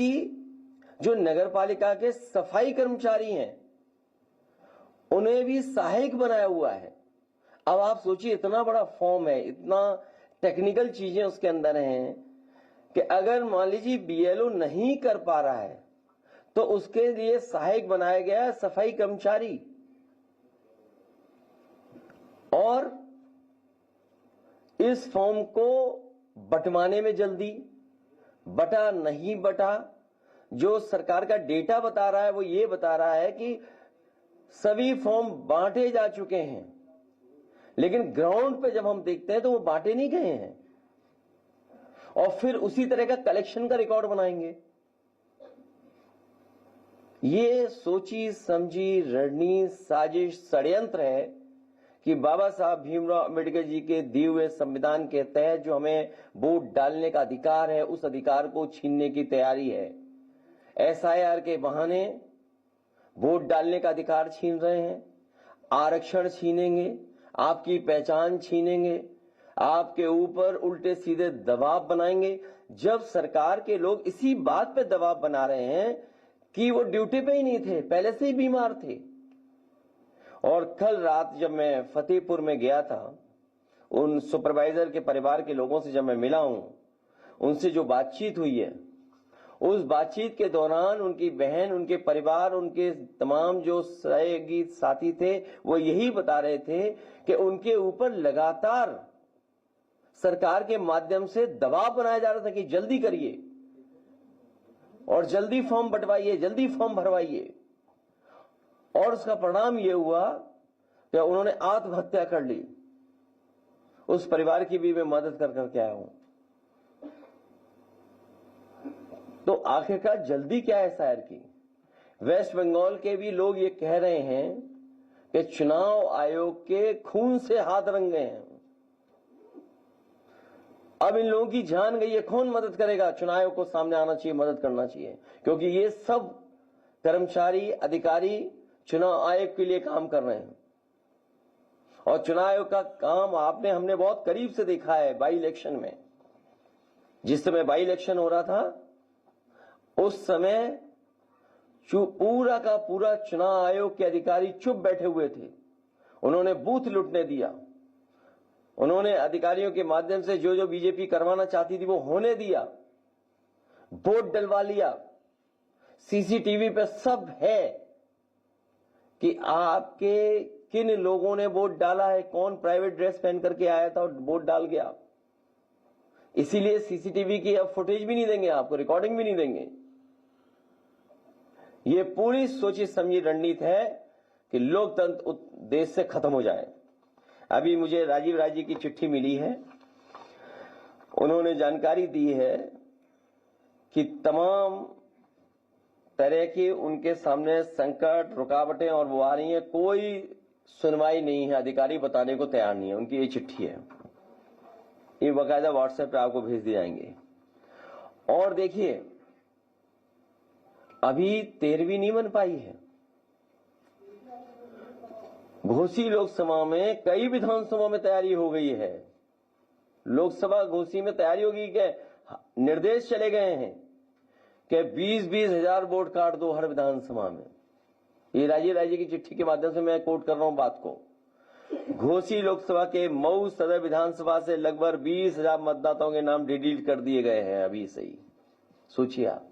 जबकि जो नगरपालिका के सफाई कर्मचारी हैं उन्हें भी सहायक बनाया हुआ है। अब आप सोचिए, इतना बड़ा फॉर्म है, इतना टेक्निकल चीजें उसके अंदर हैं कि अगर मान लीजिए बीएलओ नहीं कर पा रहा है तो उसके लिए सहायक बनाया गया है सफाई कर्मचारी। और इस फॉर्म को बंटवाने में जल्दी बटा नहीं बटा, जो सरकार का डेटा बता रहा है वो ये बता रहा है कि सभी फॉर्म बांटे जा चुके हैं, लेकिन ग्राउंड पे जब हम देखते हैं तो वो बांटे नहीं गए हैं। और फिर उसी तरह का कलेक्शन का रिकॉर्ड बनाएंगे। ये सोची समझी रणनीति, साजिश, षड्यंत्र है कि बाबा साहब भीमराव अंबेडकर जी के दिए हुए संविधान के तहत जो हमें वोट डालने का अधिकार है, उस अधिकार को छीनने की तैयारी है। एसआईआर के बहाने वोट डालने का अधिकार छीन रहे हैं, आरक्षण छीनेंगे, आपकी पहचान छीनेंगे, आपके ऊपर उल्टे सीधे दबाव बनाएंगे। जब सरकार के लोग इसी बात पे दबाव बना रहे हैं कि वो ड्यूटी पे ही नहीं थे, पहले से ही बीमार थे। और कल रात जब मैं फतेहपुर में गया था, उन सुपरवाइजर के परिवार के लोगों से जब मैं मिला हूं, उनसे जो बातचीत हुई है, उस बातचीत के दौरान उनकी बहन, उनके परिवार, उनके तमाम जो सहयोगी साथी थे वो यही बता रहे थे कि उनके ऊपर लगातार सरकार के माध्यम से दबाव बनाया जा रहा था कि जल्दी करिए और जल्दी फॉर्म बंटवाइए, जल्दी फॉर्म भरवाइए। और उसका परिणाम यह हुआ कि उन्होंने आत्महत्या कर ली। उस परिवार की भी मैं मदद कर करके आया हूं। तो आखिरकार जल्दी क्या है एसआईआर की? वेस्ट बंगाल के भी लोग ये कह रहे हैं कि चुनाव आयोग के खून से हाथ रंग गए हैं। अब इन लोगों की जान गई है, कौन मदद करेगा? चुनाव आयोग को सामने आना चाहिए, मदद करना चाहिए, क्योंकि ये सब कर्मचारी, अधिकारी चुनाव आयोग के लिए काम कर रहे हैं। और चुनाव आयोग का काम हमने बहुत करीब से देखा है बाई इलेक्शन में। जिस समय बाई इलेक्शन हो रहा था उस समय पूरा का पूरा चुनाव आयोग के अधिकारी चुप बैठे हुए थे। उन्होंने बूथ लूटने दिया, उन्होंने अधिकारियों के माध्यम से जो जो बीजेपी करवाना चाहती थी वो होने दिया, वोट डलवा लिया। सीसीटीवी पे सब है कि आपके किन लोगों ने वोट डाला है, कौन प्राइवेट ड्रेस पहन करके आया था और वोट डाल गया। इसीलिए सीसीटीवी की अब फुटेज भी नहीं देंगे आपको, रिकॉर्डिंग भी नहीं देंगे। ये पूरी सोची समझी रणनीति है कि लोकतंत्र देश से खत्म हो जाए। अभी मुझे राजीव राय जी की चिट्ठी मिली है, उन्होंने जानकारी दी है कि तमाम तरह की उनके सामने संकट, रुकावटें और वो आ रही हैं, कोई सुनवाई नहीं है, अधिकारी बताने को तैयार नहीं है। उनकी ये चिट्ठी है, ये बाकायदा व्हाट्सएप पे आपको भेज दिए जाएंगे। और देखिए, अभी 13वीं नहीं बन पाई है। घोसी लोकसभा में, कई विधानसभा में तैयारी हो गई है। लोकसभा घोसी में तैयारी होगी कि निर्देश चले गए हैं कि 20-20 हजार वोट काट दो हर विधानसभा में। ये राजीव राय जी की चिट्ठी के माध्यम से मैं कोट कर रहा हूं बात को। घोसी लोकसभा के मऊ सदर विधानसभा से लगभग 20 हजार मतदाताओं के नाम डिलीट कर दिए गए हैं अभी से ही। सोचिए आप,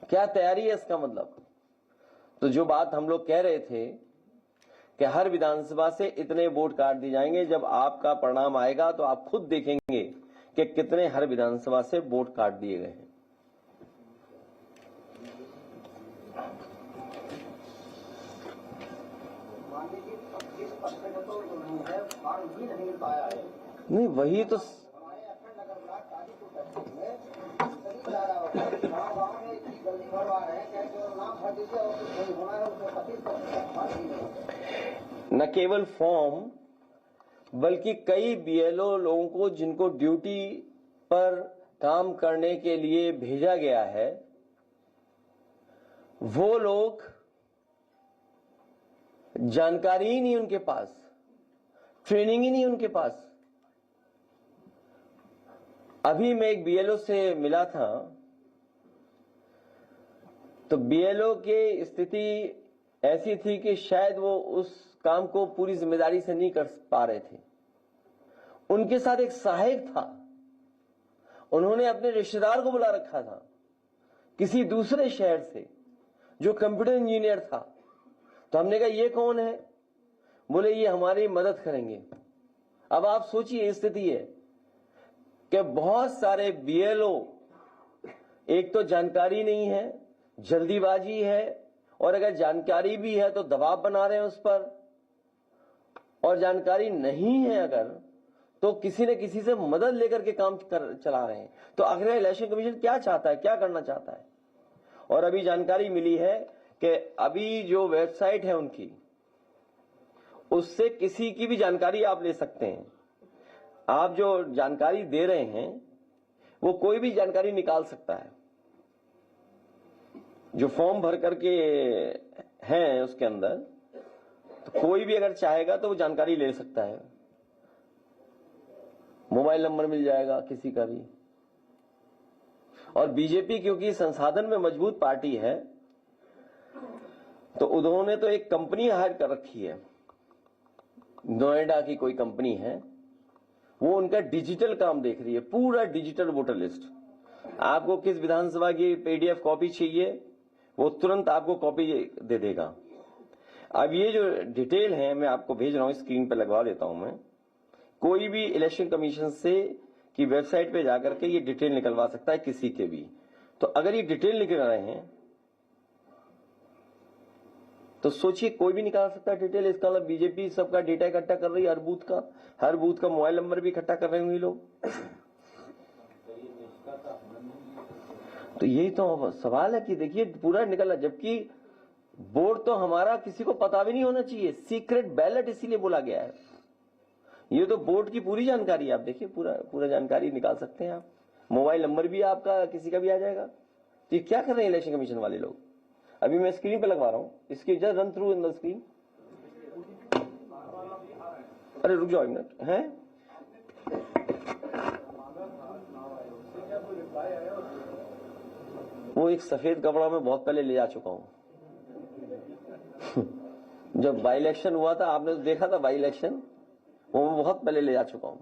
क्या तैयारी है इसका मतलब। तो जो बात हम लोग कह रहे थे कि हर विधानसभा से इतने वोट काट दिए जाएंगे, जब आपका परिणाम आएगा तो आप खुद देखेंगे कि कितने हर विधानसभा से वोट काट दिए गए हैं। नहीं, वही तो न केवल फॉर्म बल्कि कई बीएलओ लोगों को जिनको ड्यूटी पर काम करने के लिए भेजा गया है, वो लोग जानकारी ही नहीं उनके पास, ट्रेनिंग ही नहीं उनके पास। अभी मैं एक बीएलओ से मिला था, तो बीएलओ की स्थिति ऐसी थी कि शायद वो उस काम को पूरी जिम्मेदारी से नहीं कर पा रहे थे। उनके साथ एक सहायक था, उन्होंने अपने रिश्तेदार को बुला रखा था किसी दूसरे शहर से जो कंप्यूटर इंजीनियर था। तो हमने कहा ये कौन है? बोले ये हमारी मदद करेंगे। अब आप सोचिए स्थिति है कि बहुत सारे बीएलओ, एक तो जानकारी नहीं है, जल्दीबाजी है, और अगर जानकारी भी है तो दबाव बना रहे हैं उस पर, और जानकारी नहीं है अगर तो किसी न किसी से मदद लेकर के काम चला रहे हैं। तो आखिर इलेक्शन कमीशन क्या चाहता है, क्या करना चाहता है? और अभी जानकारी मिली है कि अभी जो वेबसाइट है उनकी, उससे किसी की भी जानकारी आप ले सकते हैं। आप जो जानकारी दे रहे हैं वो कोई भी जानकारी निकाल सकता है। जो फॉर्म भर करके हैं उसके अंदर, तो कोई भी अगर चाहेगा तो वो जानकारी ले सकता है। मोबाइल नंबर मिल जाएगा किसी का भी। और बीजेपी क्योंकि संसाधन में मजबूत पार्टी है, तो उन्होंने तो एक कंपनी हायर कर रखी है, नोएडा की कोई कंपनी है, वो उनका डिजिटल काम देख रही है, पूरा डिजिटल वोटर लिस्ट। आपको किस विधानसभा की पीडीएफ कॉपी चाहिए वो तुरंत आपको कॉपी दे देगा। अब ये जो डिटेल है मैं आपको भेज रहा हूं, स्क्रीन पे लगवा देता हूं मैं। कोई भी इलेक्शन कमीशन से की वेबसाइट पे जाकर के ये डिटेल निकलवा सकता है किसी के भी। तो अगर ये डिटेल निकल रहे हैं तो सोचिए कोई भी निकाल सकता है डिटेल। इसका मतलब बीजेपी सबका डेटा इकट्ठा कर रही है, हर बूथ का मोबाइल नंबर भी इकट्ठा कर रहे होंगे लोग। तो यही तो सवाल है कि देखिए पूरा निकला, जबकि वोट तो हमारा किसी को पता भी नहीं होना चाहिए, सीक्रेट बैलेट इसीलिए बोला गया है। ये तो वोट की पूरी जानकारी आप देखिए, पूरा जानकारी निकाल सकते हैं आप। मोबाइल नंबर भी आपका किसी का भी आ जाएगा। तो ये क्या कर रहे हैं इलेक्शन कमीशन वाले लोग? अभी मैं स्क्रीन पे लगवा रहा हूं, इसकी just run through in the screen. अरे रुक जाओ एक मिनट, है वो एक सफेद कपड़ा में बहुत पहले ले जा चुका हूं। जब बाई इलेक्शन हुआ था, आपने तो देखा था बाई इलेक्शन, वो मैं बहुत पहले ले जा चुका हूं।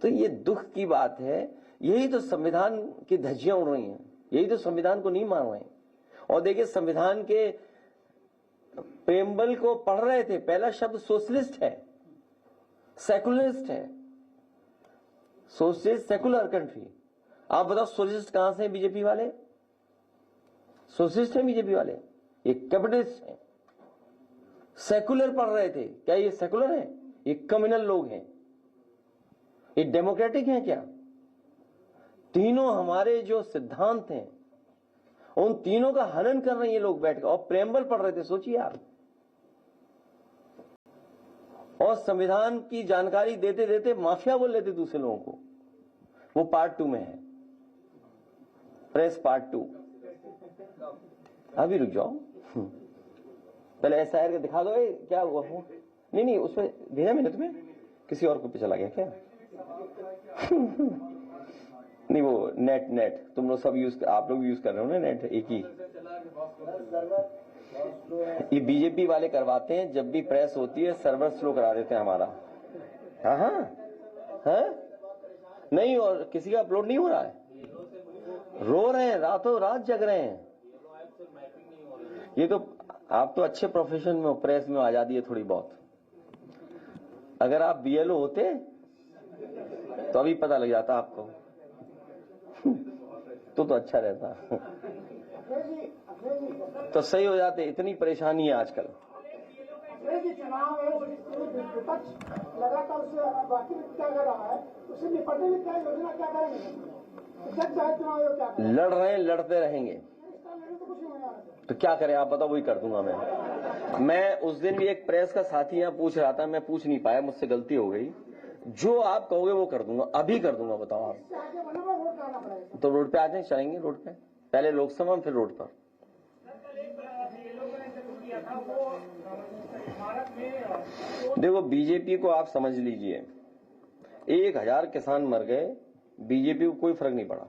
तो ये दुख की बात है, यही तो संविधान की धज्जियां उड़ रही हैं, यही तो संविधान को नहीं मान रहे हैं। और देखिए संविधान के प्रेम्बल को पढ़ रहे थे, पहला शब्द सोशलिस्ट है, सेकुलरिस्ट है, सोशलिस्ट सेकुलर कंट्री। आप बताओ सोशलिस्ट कहां से हैं बीजेपी वाले? सोशलिस्ट हैं बीजेपी वाले, ये कैपिटलिस्ट हैं। सेकुलर पढ़ रहे थे, क्या ये सेकुलर है? ये कम्युनल लोग हैं, ये डेमोक्रेटिक हैं क्या? तीनों हमारे जो सिद्धांत हैं उन तीनों का हनन कर रहे हैं ये लोग बैठकर, और प्रेम्बल पढ़ रहे थे, सोचिए आप। और संविधान की जानकारी देते देते माफिया बोल रहे थे दूसरे लोगों को। वो पार्ट 2 में है, प्रेस पार्ट 2। अभी रुक जाओ, पहले एसआईआर का दिखा दो। क्या हुआ हो? नहीं उसमें भेजा मैंने तुम्हें, किसी और को पे चला गया क्या? नहीं वो नेट तुम लोग सब आप लोग यूज कर रहे हो ना नेट, एक ही। ये बीजेपी वाले करवाते हैं, जब भी प्रेस होती है सर्वर स्लो करा देते हैं हमारा। हाँ नहीं, और किसी का अपलोड नहीं हो रहा है, रो रहे हैं, रातों रात जग रहे हैं। ये तो आप तो अच्छे प्रोफेशन में हो, प्रेस में आजादी है थोड़ी बहुत। अगर आप बीएलओ होते तो अभी पता लग जाता आपको। तो अच्छा रहता, तो सही हो जाते। इतनी परेशानी है आजकल। चुनाव लगातार क्या कर रहा है, उससे निपटने में क्या योजना, क्या करेंगे? लड़ रहे हैं, लड़ते रहेंगे। तो क्या करें आप बताओ, वही कर दूंगा मैं उस दिन भी एक प्रेस का साथी यहाँ पूछ रहा था, मैं पूछ नहीं पाया, मुझसे गलती हो गई। जो आप कहोगे वो कर दूंगा, अभी कर दूंगा। बताओ आप तो रोड पे आ जाए, चलेंगे रोड पे, पहले लोकसभा में फिर रोड पर। देखो बीजेपी को आप समझ लीजिए, 1000 किसान मर गए, बीजेपी को कोई फर्क नहीं पड़ा।